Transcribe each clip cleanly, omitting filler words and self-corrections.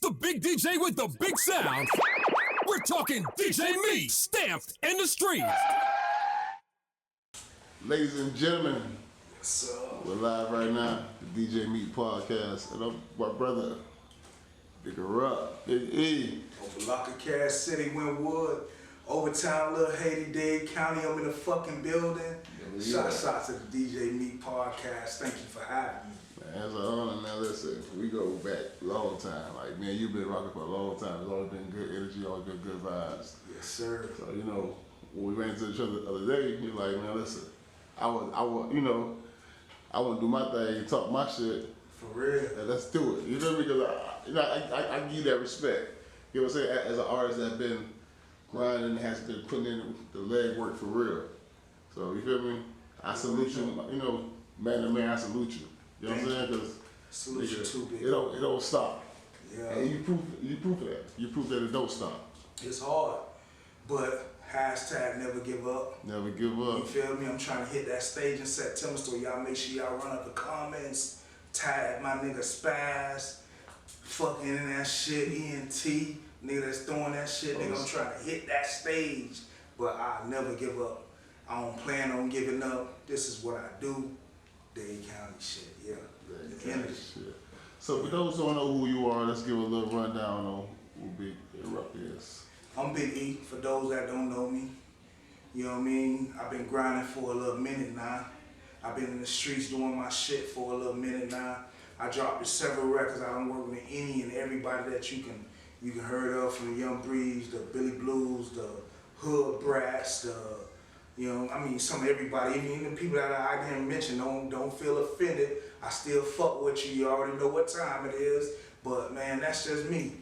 the big DJ with the big sound. We're talking DJ Meat, stamped in the street. Ladies and gentlemen, Yes, sir. we're live right now, the DJ Meat Podcast, and I'm my brother, Big Rup, Big E. Opa-locka, Cass City, Wynwood, Overtown, Little Haiti, Dade County, I'm in the fucking building. Yeah. Shout to the DJ Meat Podcast. Thank you for having me. Man, as an honor, now listen, we go back a long time. Like, man, you've been rocking for a long time. There's always been good energy, always been good vibes. Yes, sir. So, you know, when we ran into each other the other day, you're like, man, listen, I want to do my thing and talk my shit. For real. And let's do it. You know what I mean? Because I give you that respect. You know what I'm saying? As an artist that's been grinding, has been putting in the leg work for real. So you feel me? I salute you. You know, man to man, I salute you. You know what I'm saying? Because Salute you too, big. it don't stop. Yeah. And you proof that. You proof that it don't stop. It's hard, but hashtag never give up. Never give You up. feel me? I'm trying to hit that stage in September, so y'all make sure y'all run up the comments, tag my nigga Spaz, fucking in that shit, ENT, nigga that's throwing that shit, nigga, I'm trying to hit that stage, but I never give up. I don't plan on giving up. This is what I do. Dade County shit, yeah. The energy. Shit. So for those who don't know who you are, let's give a little rundown on who Big Rup is. I'm Big E, for those that don't know me. You know what I mean? I've been grinding for a little minute now. I've been in the streets doing my shit for a little minute now. I dropped several records. I done worked with any and everybody that you can heard of, from the Young Breeze, the Billy Blues, the Hood Brats, some of everybody, even the people that I didn't mention, don't feel offended. I still fuck with you. You already know what time it is. But man, that's just me.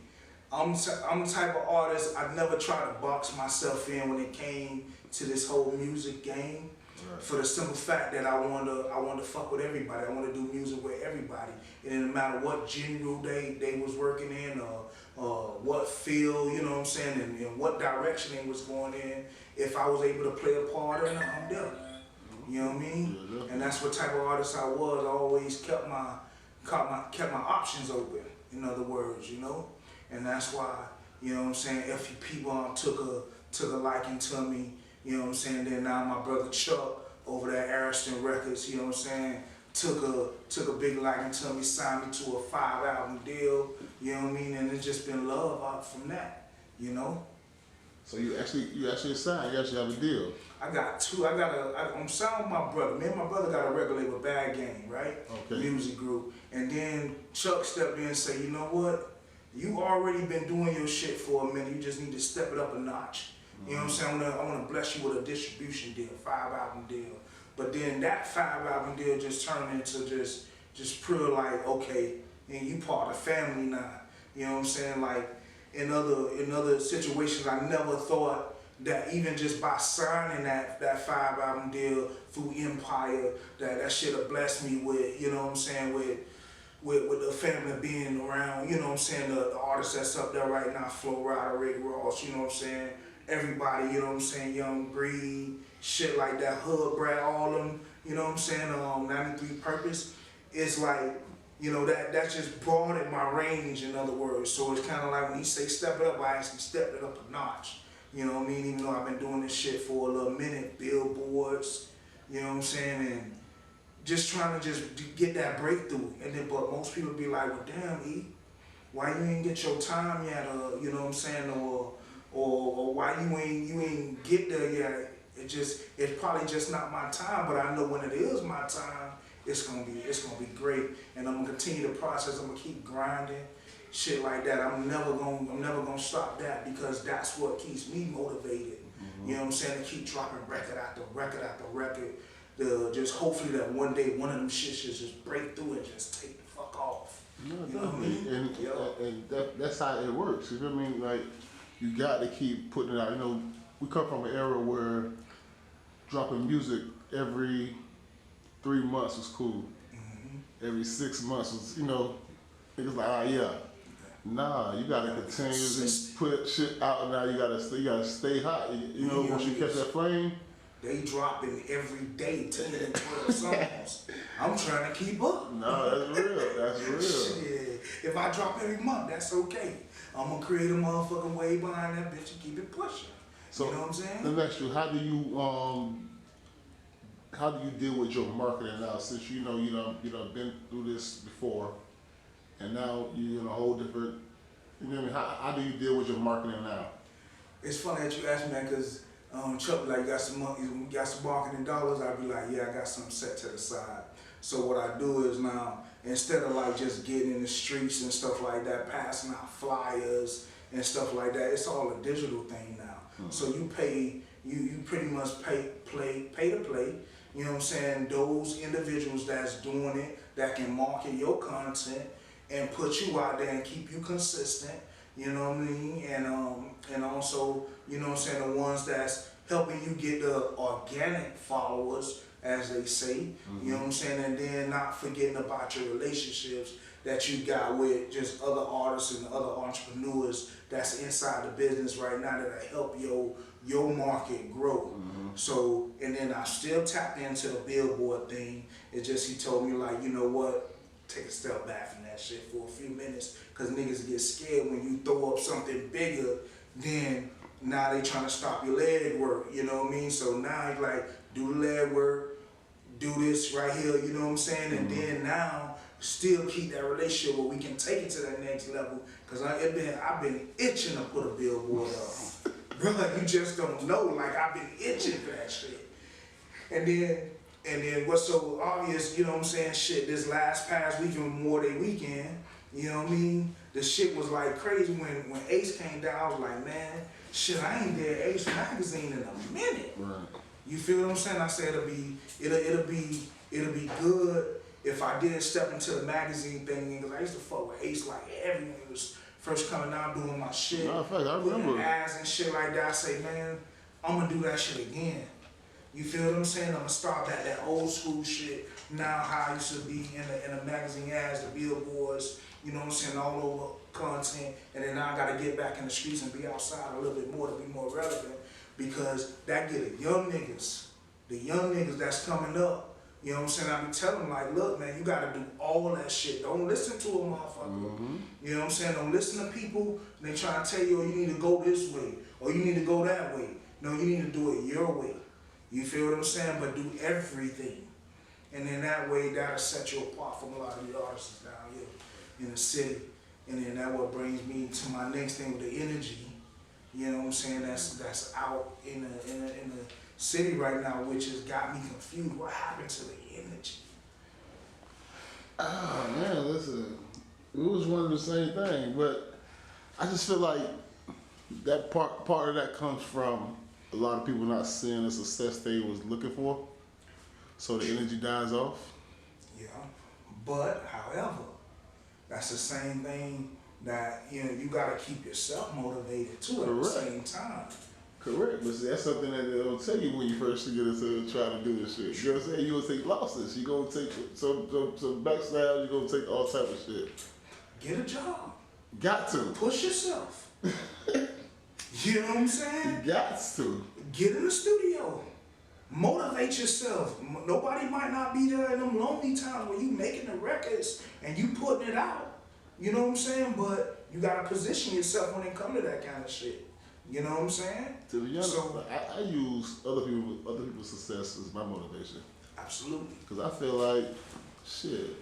I'm the type of artist, I never tried to box myself in when it came to this whole music game. Right. For the simple fact that I want to fuck with everybody. I want to do music with everybody. It didn't matter what genre they was working in, or what field, you know what I'm saying, and what direction they was going in. If I was able to play a part in it, I'm there. You know what I mean? Yeah, And that's what type of artist I was. I always kept my options open, in other words, you know? And that's why, you know what I'm saying, FUP took a liking to me, you know what I'm saying? Then now my brother Chuck over there at Ariston Records, you know what I'm saying, took a big liking to me, signed me to a 5-album deal, you know what I mean? And it's just been love out from that, you know? So you actually signed, you actually have a deal. I got two. I'm signed with my brother. Me and my brother got a record label, Bad Game, right? Okay. Music group. And then Chuck stepped in and said, you know what? You already been doing your shit for a minute. You just need to step it up a notch. You know what I'm saying? I want to bless you with a distribution deal, 5-album deal. But then that 5-album deal just turned into just pure like, okay, and you part of the family now. You know what I'm saying? Like in other situations, I never thought that even just by signing that 5-album deal through Empire, that shit have blessed me with, you know what I'm saying, with the family being around, you know what I'm saying, the artists that's up there right now, Flo Rida, Rick Ross, you know what I'm saying, everybody, you know what I'm saying, Young Breed, shit like that, Hood Brat, all them, you know what I'm saying, 93 Purpose. It's like, you know, that just broadened my range, in other words. So it's kind of like when he say step it up, I actually stepped it up a notch. You know what I mean? Even though I've been doing this shit for a little minute, billboards, you know what I'm saying, and just trying to just get that breakthrough. And then, but most people be like, well, damn, E, why you ain't get your time yet, or you know what I'm saying, or why you ain't get there yet? It's probably just not my time. But I know when it is my time, it's gonna be great. And I'm gonna continue the process. I'm gonna keep grinding. Shit like that. I'm never gonna stop that, because that's what keeps me motivated. You know what I'm saying? To keep dropping record after record after record. Just hopefully that one day one of them shits should just break through and just take the fuck off. No, you know what I mean? And that's how it works. You know what I mean? Like, you got to keep putting it out. You know, we come from an era where dropping music every 3 months was cool. Every 6 months was, you know, niggas like, yeah. Nah, you gotta continuously put shit out. Now you gotta stay hot. You know, once you catch that flame. They dropping every day, 10 and 12 songs. I'm trying to keep up. No, that's real. That's real. Shit. If I drop every month, that's okay. I'm gonna create a motherfucking wave behind that bitch and keep it pushing. So You know what I'm saying? let me ask you, how do you deal with your marketing now? Since you know been through this before, and now you're in a whole different. You know what I mean? How do you deal with your marketing now? It's funny that you asked me that because Chuck be like, got some marketing dollars. I'd be like, yeah, I got something set to the side. So what I do is now, instead of like just getting in the streets and stuff like that, passing out flyers and stuff like that, it's all a digital thing now. Mm-hmm. So you pay, you pretty much pay to play. You know what I'm saying? Those individuals that's doing it, that can market your content and put you out there and keep you consistent. You know what I mean? And also, you know what I'm saying, the ones that's helping you get the organic followers, as they say. Mm-hmm. You know what I'm saying? And then not forgetting about your relationships that you got with just other artists and other entrepreneurs that's inside the business right now that'll help your market grow. Mm-hmm. So, and then I still tapped into the billboard thing. It's just he told me like, you know what? Take a step back from that shit for a few minutes, cause niggas get scared when you throw up something bigger. Then now they trying to stop your leg work. You know what I mean? So now it's like, do the leg work, do this right here. You know what I'm saying? And then now still keep that relationship where we can take it to that next level. Cause I've been itching to put a billboard up. Bro, you just don't know. Like I've been itching for that shit. And then what's so obvious, you know what I'm saying, shit, this past weekend, Memorial Day weekend, you know what I mean? The shit was like crazy when Ace came down. I was like, man, shit, I ain't did Ace magazine in a minute. Right. You feel what I'm saying? I said it'll be good if I did step into the magazine thing, because I used to fuck with Ace like everyone was first coming out doing my shit. No, in fact, I remember ads and shit like that. I say, man, I'm gonna do that shit again. You feel what I'm saying? I'm gonna start back that old school shit. Now how I used to be in the magazine ads, the billboards, you know what I'm saying, all over content. And then now I gotta get back in the streets and be outside a little bit more to be more relevant, because that get the young niggas that's coming up. You know what I'm saying? I be telling them like, look, man, you gotta do all that shit. Don't listen to a motherfucker. Mm-hmm. You know what I'm saying? Don't listen to people. They trying to tell you, oh, you need to go this way, or you need to go that way. No, you need to do it your way. You feel what I'm saying? But do everything. And then that way, that'll set you apart from a lot of the artists down here in the city. And then that what brings me to my next thing with the energy. You know what I'm saying? That's out in the city right now, which has got me confused. What happened to the energy? Oh man, listen, we was wondering the same thing, but I just feel like that part of that comes from a lot of people not seeing the success they was looking for, so the energy dies off. Yeah, but however, that's the same thing that, you know, you gotta keep yourself motivated too. Correct. At the same time. Correct, but see, that's something that they'll tell you when you first get into try to do this shit. You know what I'm saying? You're gonna take losses. You're gonna take some backstab. You're gonna take all type of shit. Get a job. Got to. Push yourself. You know what I'm saying? You got to. Get in the studio. Motivate yourself. Nobody might not be there in them lonely times when you making the records and you putting it out. You know what I'm saying? But you gotta position yourself when it comes to that kind of shit. You know what I'm saying? To be honest, so, I use other people's success as my motivation. Absolutely. Because I feel like, shit,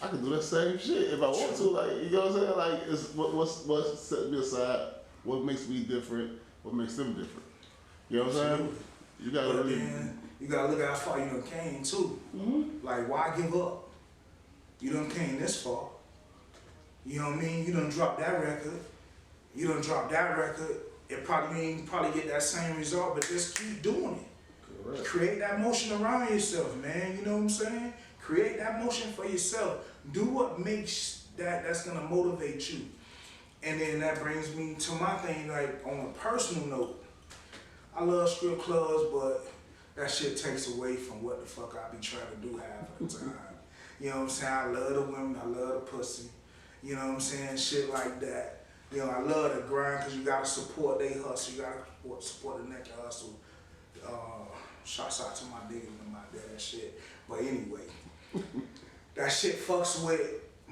I can do that same shit if I want to. Like, you know what I'm saying? Like, it's what set me aside, what makes me different, what makes them different. You know what I'm saying? You gotta but then you gotta look how far you done came too. Mm-hmm. Like, why give up? You done came this far. You know what I mean? You done dropped that record. It probably get that same result, but just keep doing it. Correct. Create that motion around yourself, man. You know what I'm saying? Create that motion for yourself. Do what makes that's gonna motivate you. And then that brings me to my thing, like on a personal note. I love strip clubs, but that shit takes away from what the fuck I be trying to do half of the time. You know what I'm saying? I love the women, I love the pussy. You know what I'm saying? Shit like that. You know, I love the grind because you gotta support their hustle. You gotta support the naked hustle. Shouts out to my niggas and my dad and shit. But anyway, that shit fucks with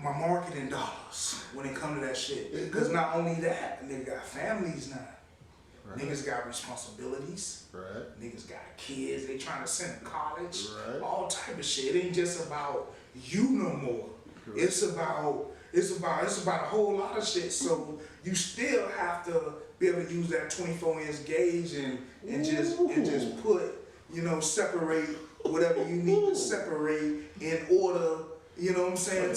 my marketing dollars when it comes to that shit. Because not only that, nigga got families now. Right. Niggas got responsibilities. Right. Niggas got kids. They trying to send to college. Right. All type of shit. It ain't just about you no more. Correct. It's about a whole lot of shit. So you still have to be able to use that 24-inch gauge and just put, you know, separate whatever you need to separate in order. You know what I'm saying? In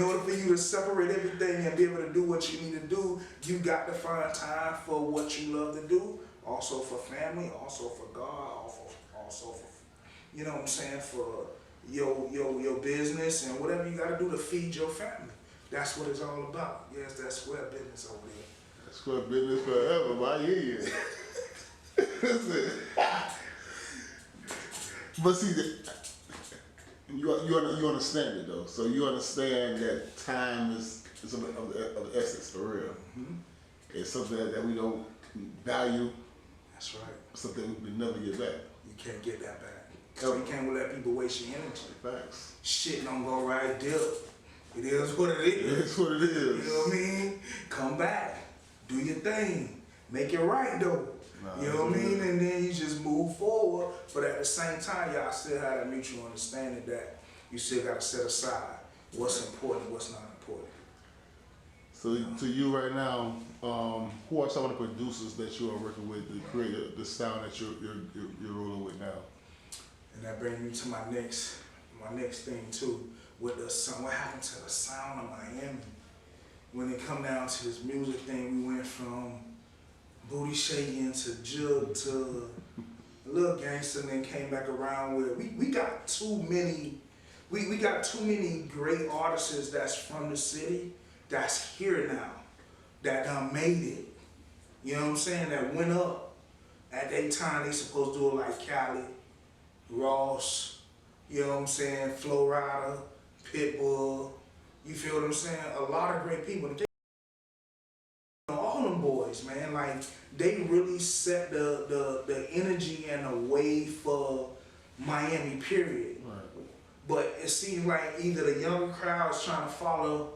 order for you to separate everything and be able to do what you need to do, you got to find time for what you love to do. Also for family, also for God, also for, you know what I'm saying, for your business and whatever you got to do to feed your family. That's what it's all about. Yes, that square business over there. That square business forever, my year. Listen. But see, you understand it though. So you understand that time is of the essence for real. Mm-hmm. It's something that we don't value. That's right. Something we never get back. You can't get that back. So you can't let people waste your energy. Facts. Shit don't go right, dip. It is what it is. It is what it is. You know what I mean? Come back. Do your thing. Make it right though. Nah, you know what I mean? And then you just move forward. But at the same time, y'all still have a mutual understanding that you still got to set aside what's important, what's not important. So to you right now, who are some of the producers that you are working with to create the sound that you're rolling with now? And that brings me to my next thing too, with the sound. What happened to the sound of Miami? When it come down to this music thing, we went from booty shaking to Jug to Lil Gangsta, and then came back around with we got too many great artists that's from the city that's here now, that done made it. You know what I'm saying? That went up at that time. They supposed to do it like Cali, Ross, you know what I'm saying, Flo Rida, Pitbull. You feel what I'm saying? A lot of great people. All them boys, man, like they really set the energy and the wave for Miami, period. Right. But it seems like either the younger crowd is trying to follow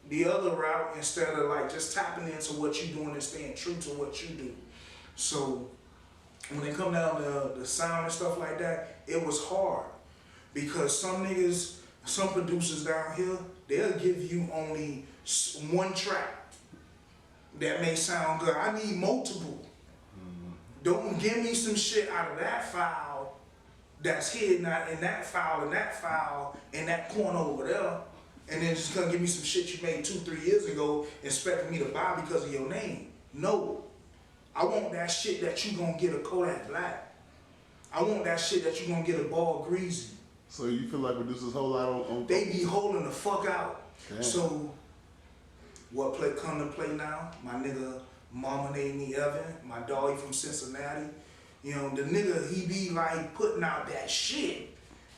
the other route instead of like just tapping into what you're doing and staying true to what you do. So when it come down to the sound and stuff like that, it was hard because some producers down here, they'll give you only one track that may sound good. I need multiple. Mm-hmm. Don't give me some shit out of that file that's hidden out in that file, in that corner over there, and then just gonna give me some shit you made 2-3 years ago expecting me to buy because of your name. No. I want that shit that you gonna get a Kodak Black. I want that shit that you gonna get a Ball Greasy. So you feel like producers hold out on they be holding the fuck out. Damn. So what play come to play now? My nigga Mama named me Evan, my dog from Cincinnati. You know, the nigga, he be like putting out that shit.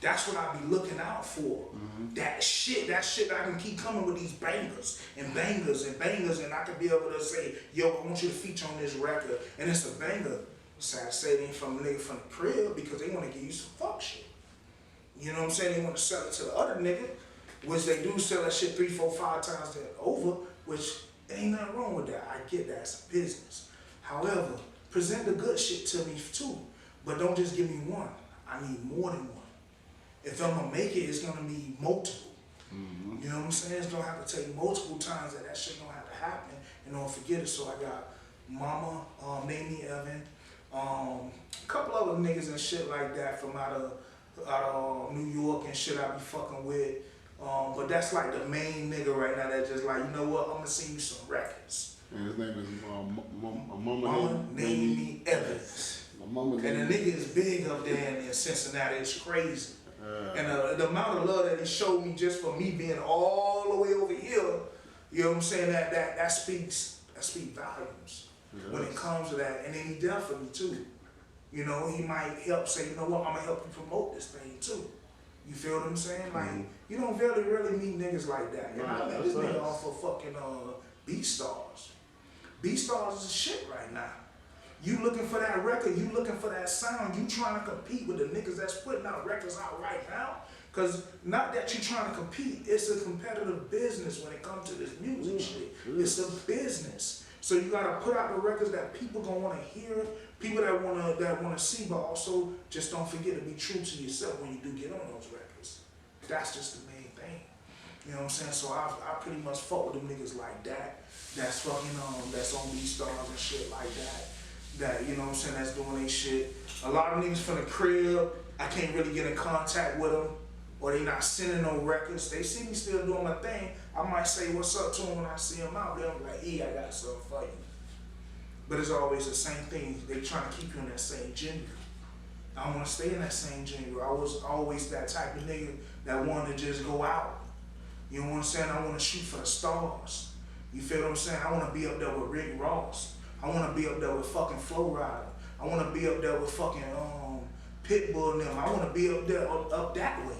That's what I be looking out for. Mm-hmm. That shit I can keep coming with these bangers and bangers and bangers, and I can be able to say, yo, I want you to feature on this record, and it's a banger. Sad to say it ain't from a nigga from the crib because they want to give you some fuck shit. You know what I'm saying? They want to sell it to the other nigga, which they do sell that shit 3, 4, 5 times that over, which ain't nothing wrong with that. I get that, it's a business. However, present the good shit to me too, but don't just give me one. I need more than one. If I'm gonna make it, it's gonna be multiple. Mm-hmm. You know what I'm saying? It's gonna have to take multiple times that shit gonna have to happen, and don't forget it. So I got Mama, named me Evan, a couple other niggas and shit like that from out of New York and shit I be fucking with. But that's like the main nigga right now that just like, you know what, I'm gonna sing you some records. And his name is Mama named me Evans. And the nigga is big up there in Cincinnati, it's crazy. And the amount of love that he showed me just for me being all the way over here, you know what I'm saying, that speaks volumes. Yes. When it comes to that. And then he there for me too. You know, he might help say, you know what, I'm gonna help you promote this thing too. You feel what I'm saying? Like, you don't really meet niggas like that. You know, I met this nigga off of fucking BeatStars. BeatStars is shit right now. You looking for that record, you looking for that sound, you trying to compete with the niggas that's putting out records out right now. Cause not that you trying to compete, it's a competitive business when it comes to this music shit. It's a business. So you gotta put out the records that people gonna wanna hear, people that wanna see, but also just don't forget to be true to yourself when you do get on those records. That's just the main thing. You know what I'm saying? So I pretty much fuck with them niggas like that. That's fucking that's on BeatStars and shit like that. That, you know what I'm saying, that's doing their shit. A lot of niggas from the crib, I can't really get in contact with them, or they not sending no records. They see me still doing my thing. I might say what's up to them when I see them out there. I'm like, I got something for you. But it's always the same thing. They trying to keep you in that same gender. I want to stay in that same gender. I was always that type of nigga that wanted to just go out. You know what I'm saying? I want to shoot for the stars. You feel what I'm saying? I want to be up there with Rick Ross. I want to be up there with fucking Flo Rida. I want to be up there with fucking Pitbull and them. I want to be up there, up that way.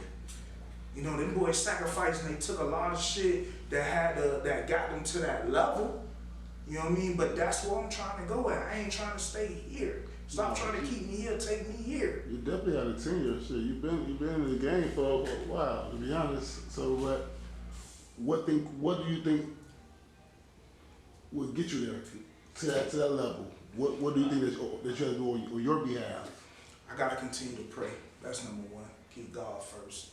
You know, them boys sacrificed and they took a lot of shit that got them to that level. You know what I mean? But that's where I'm trying to go at. I ain't trying to stay here. Stop trying to keep me here, take me here. You definitely had a tenure. Shit, you've been in the game for a while, to be honest. So what do you think would get you there to that level? What do you think that you have to do on your behalf? I gotta continue to pray. That's number one. Keep God first.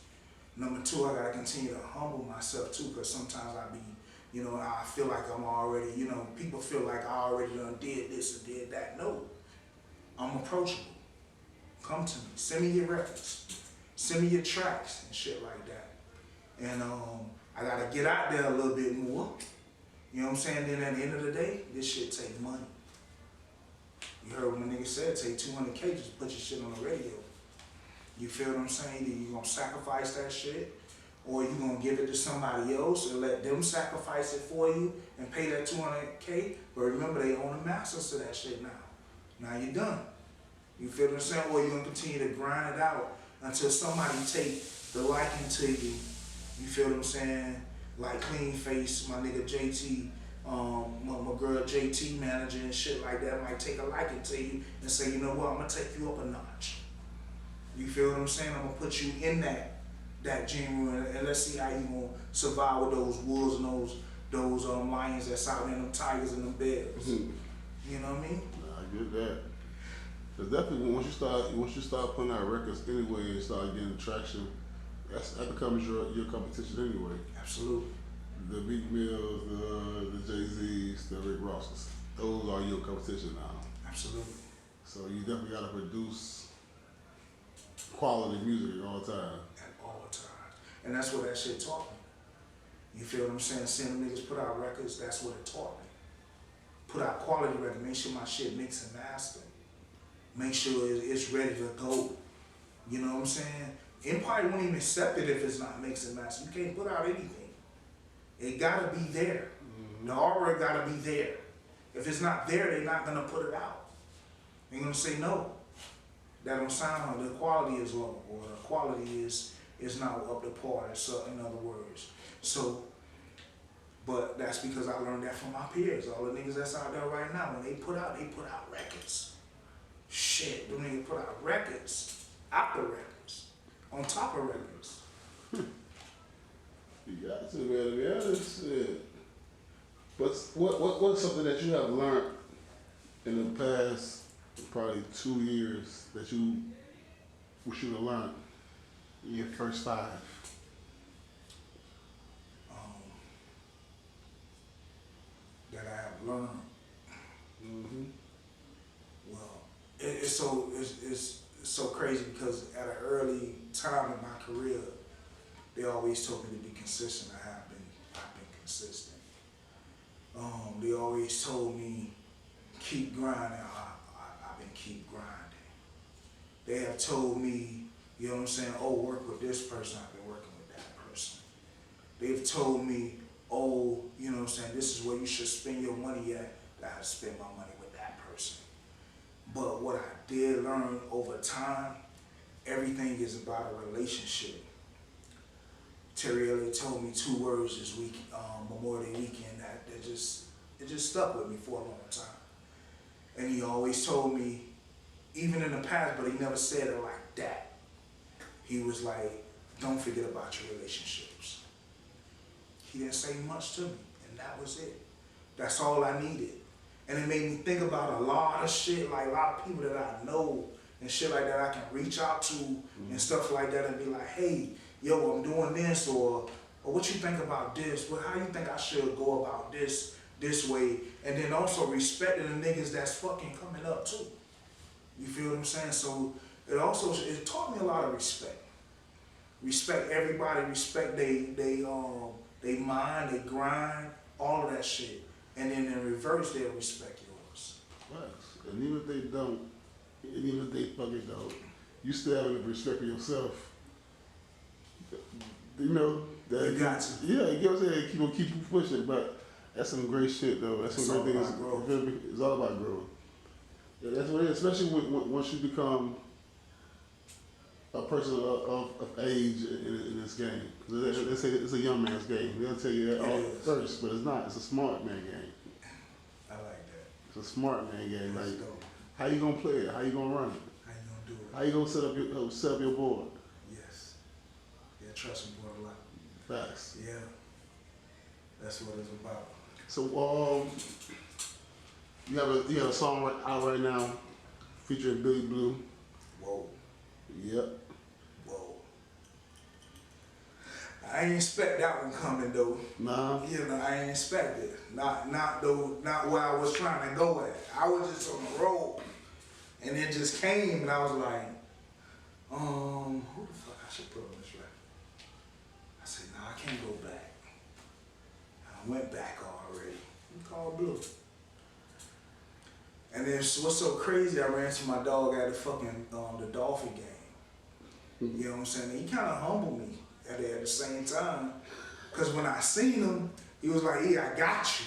Number two, I gotta continue to humble myself too, because sometimes I feel like I'm already, people feel like I already done did this or did that. No, I'm approachable. Come to me. Send me your records. Send me your tracks and shit like that. And I gotta get out there a little bit more. You know what I'm saying? Then at the end of the day, this shit take money. You heard what my nigga said, take 200K just put your shit on the radio. You feel what I'm saying? Either you gonna sacrifice that shit, or you gonna give it to somebody else and let them sacrifice it for you and pay that 200K. But remember, they own the masters to that shit now. Now you're done. You feel what I'm saying? Or you're gonna continue to grind it out until somebody take the liking to you. You feel what I'm saying? Like Clean Face, my nigga JT, my girl JT manager and shit like that might take a liking to you and say, you know what, I'm gonna take you up a notch. You feel what I'm saying? I'm gonna put you in that gym room and let's see how you gonna survive with those wolves and those lions that's out there, them tigers and them bears. You know what I mean? I get that. Cause definitely once you start putting out records anyway and start getting traction, that becomes your competition anyway. Absolutely. The Meek Mills, the Jay-Z's, the Rick Rosses, those are your competition now. Absolutely. So you definitely gotta produce quality music all the time. At all times. And that's what that shit taught me. You feel what I'm saying? Seeing them niggas put out records, that's what it taught me. Put out quality records, make sure my shit mix and master. Make sure it's ready to go. You know what I'm saying? Empire won't even accept it if it's not mixed and mastered. You can't put out anything. It gotta be there. The artwork gotta be there. If it's not there, they're not gonna put it out. They're gonna say no. That don't sound, the quality is low, or the quality is not up to par, so in other words. So, but that's because I learned that from my peers. All the niggas that's out there right now, when they put out records. Shit, them niggas put out records, after records, on top of records. You got to, man, to be honest. Shit. But what's something that you have learned in the past probably 2 years that you wish you would have learned in your first 5? That I have learned. Mm-hmm. Well, it's so crazy because at an early time in my career, they always told me to be consistent. I've been consistent. They always told me keep grinding. I've been keep grinding. They have told me, you know what I'm saying, oh, work with this person. I've been working with that person. They've told me, oh, you know what I'm saying, this is where you should spend your money at. I have spent my money with that person. But what I did learn over time, everything is about a relationship. Terry Elliott told me 2 words this week, Memorial Day weekend, that it just stuck with me for a long time. And he always told me, even in the past, but he never said it like that. He was like, don't forget about your relationships. He didn't say much to me, and that was it. That's all I needed. And it made me think about a lot of shit, like a lot of people that I know and shit like that I can reach out to and stuff like that and be like, hey, yo, I'm doing this, or what you think about this? Well, how you think I should go about this way? And then also respecting the niggas that's fucking coming up too. You feel what I'm saying? So it taught me a lot of respect. Respect everybody, respect they mind, they grind, all of that shit. And then in reverse, they'll respect yours. Facts. And even if they don't, and even if they fucking don't, you still have to respect for yourself. You know that. You got to. Yeah, you know what I'm saying. Keep pushing, but that's some great shit though. That's some great things. It's all about growth. Yeah, that's what it is. Especially once you become a person of age in this game. They say it's a young man's game. They'll tell you that all first, but it's not. It's a smart man game. I like that. It's a smart man game. That's Like, dope. how you gonna play it? How you gonna run it? How you gonna do it? How you gonna set up your board? Yes. Yeah, trust me, boy, a lot. Facts. Yeah. That's what it's about. So you have a song out right now featuring Billy Blue. Whoa. Yep. Whoa. I ain't expect that one coming though. Nah. You know, I ain't expect it. Not where I was trying to go at. I was just on the road. And it just came and I was like, who the fuck I should put on this record? I said, nah, I can't go back. I went back already. We called Blue. And then what's so crazy, I ran into my dog at the fucking the Dolphin game. You know what I'm saying? He kind of humbled me at the same time. Because when I seen him, he was like, yeah, I got you.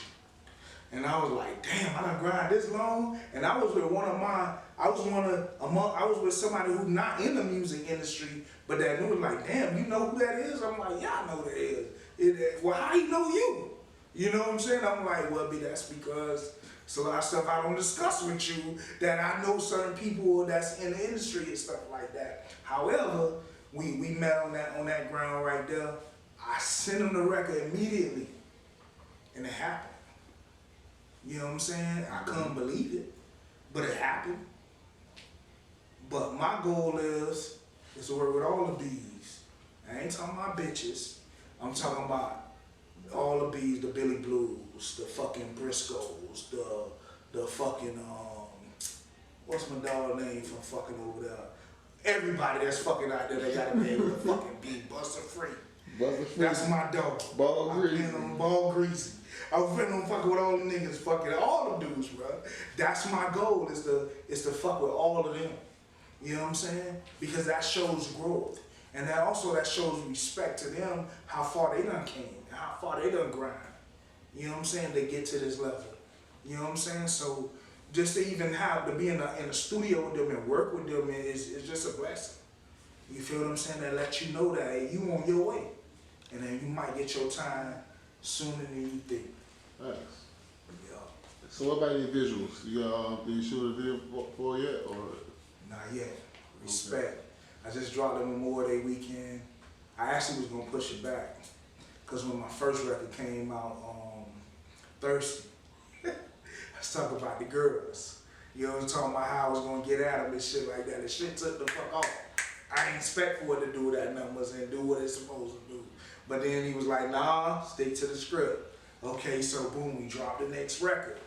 And I was like, damn, I done grind this long. And I was with I was with somebody who's not in the music industry, but that knew, like, damn, you know who that is? I'm like, yeah, I know who that is. Well, how he know you? You know what I'm saying? I'm like, well, that's because it's a lot of stuff I don't discuss with you that I know certain people that's in the industry and stuff like that. However, we met on that ground right there. I sent him the record immediately, and it happened. You know what I'm saying? I couldn't believe it, but it happened. But my goal is to work with all the B's. I ain't talking about bitches. I'm talking about all the B's, the Billy Blues, the fucking Briscoes, the fucking, what's my dog name from fucking over there? Everybody that's fucking out there, they got a name with a fucking B, Buster Free. Buster Free. That's my dog. Ball Greasy. I've been on Ball Greasy. I was finna fucking with all the niggas, fucking all the dudes, bro. That's my goal, is to fuck with all of them. You know what I'm saying? Because that shows growth. And that shows respect to them, how far they done came, and how far they done grind. You know what I'm saying? They get to this level. You know what I'm saying? So just to even have to be in the studio with them and work with them is just a blessing. You feel what I'm saying? That let you know that, hey, you on your way. And then you might get your time sooner than you think. Thanks. Yeah. So what about any visuals? Did you shoot a video for yet, or? Not yet. Respect. Okay. I just dropped the Memorial Day weekend. I actually was gonna push it back, cause when my first record came out, Thirsty, I was talking about the girls. You know, I was talking about how I was gonna get at them and shit like that. The shit took the fuck off. I didn't expect for it to do that numbers and do what it's supposed to do. But then he was like, nah, stick to the script. Okay, so boom, we dropped the next record.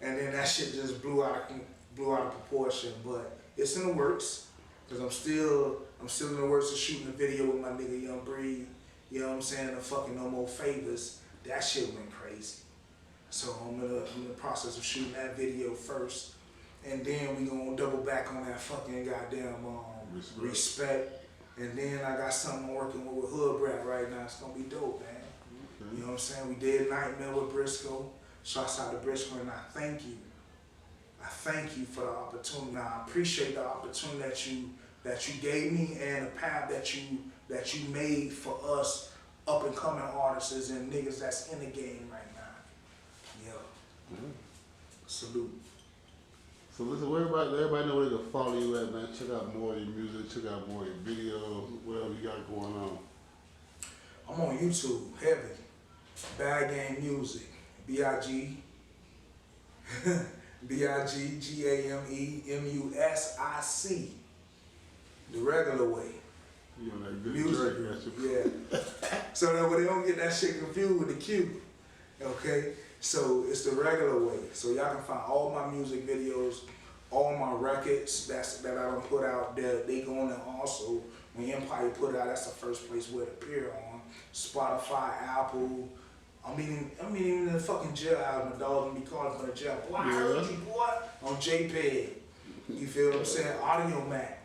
And then that shit just blew out of proportion. But it's in the works, because I'm still in the works of shooting a video with my nigga Young Breed. You know what I'm saying? The fucking No More Favors. That shit went crazy. So I'm in the process of shooting that video first. And then we gonna double back on that fucking goddamn respect. And then I got something I'm working with Hood Brat right now. It's gonna be dope, man. Okay. You know what I'm saying? We did Nightmare with Briscoe. Shouts out to Briscoe, and I thank you. I thank you for the opportunity. I appreciate the opportunity that you gave me, and the path that you made for us up and coming artists and niggas that's in the game right now. Yeah. Salute. So listen, everybody know where they can follow you at, man. Check out more of your music, check out more of your videos, whatever you got going on. I'm on YouTube, heavy. Bad Game Music. B-I-G. B-I-G-G-A-M-E-M-U-S-I-C. The regular way. You know that good Music. Drake, Yeah. So that way they don't get that shit confused with the Q. Okay? So it's the regular way. So y'all can find all my music videos, all my records that I don't put out there. They go on there also. When Empire put it out, that's the first place where it appear on. Spotify, Apple. I mean even in the fucking jail album, the dog gonna be calling from the jail. Boy, I heard you, boy. On JPEG. You feel what I'm saying? Audio Mac.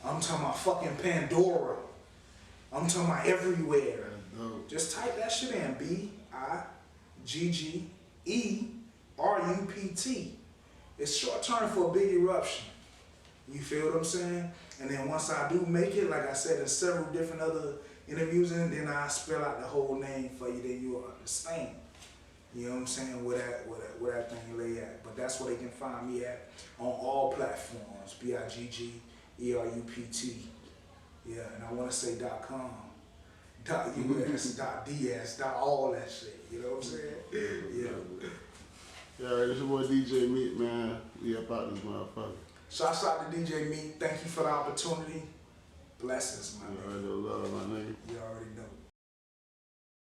I'm talking about fucking Pandora. I'm talking about everywhere. Just type that shit in. B-I-G-G-E-R-U-P-T. It's short term for a big eruption. You feel what I'm saying? And then once I do make it, like I said, in several different other interviews, and then I spell out the whole name for you, then you'll understand. You know what I'm saying? Where that thing lay at. But that's where they can find me at on all platforms. B-I-G-G-E-R-U-P-T. Yeah, and I want to say .com, .us, .ds, all that shit. You know what I'm saying? Yeah. Yeah, all right, it's your boy DJ Meat, man. We up out this motherfucker. Shouts out to DJ Meat. Thank you for the opportunity. Blessings, my nigga. You already know love, my nigga. You already know.